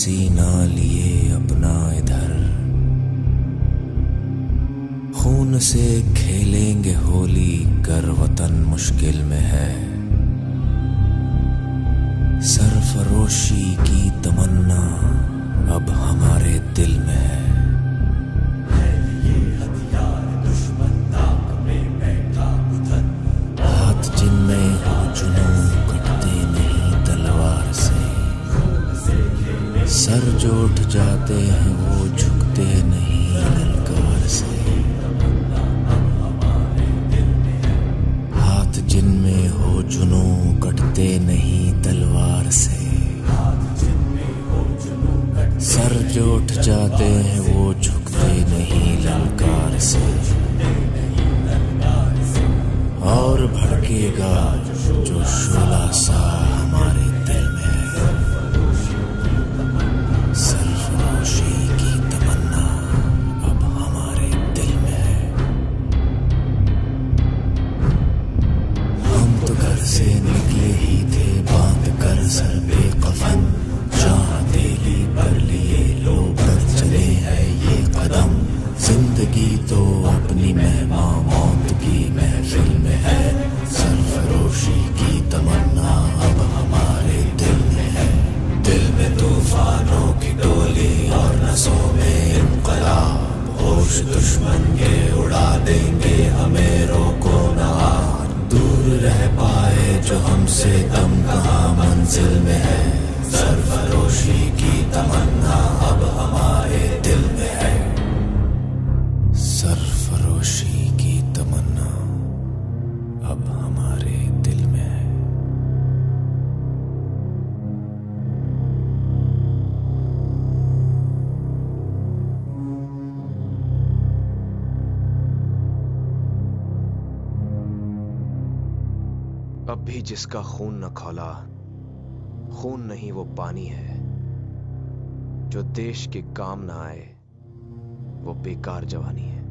पसीना लिए अपना इधर, खून से खेलेंगे होली कर वतन मुश्किल में है। सरफरोशी की तमन्ना अब हमारे दिल में है। हाथ जिनमें हो जुनून कटते नहीं तलवार से, सर जो उठ जाते हैं वो झुकते नहीं ललकार से। हाथ जिनमें हो जुनून कटते नहीं तलवार से, सर जो उठ जाते हैं वो झुकते नहीं ललकार से। और भड़केगा जो शोला सा हमारे दिल में है। सरफरोशी की तमन्ना अब हमारे दिल में है। हम तो घर से निकले ही थे बांध कर सर पे कफन, चाहते ही पर लिए लो बढ़ चले हैं ये कदम। जिंदगी तो अपनी मेहमा मौत की महफिल में है। सरफरोशी की तमन्ना अब हमारे दिल में है। दिल में तूफानों की टोली और नसों में इनकलाब, होश दुश्मन के उड़ा देंगे हमें रोको ना। दूर रह पाए जो हमसे दम कहाँ मंजिल में है। सरफरोशी की तमन्ना अब हमारे दिल में है। सरफरोशी की तमन्ना अब हमारे दिल में है। अब भी जिसका खून न खौला, खून नहीं वो पानी है। जो देश के काम न आए वो बेकार जवानी है।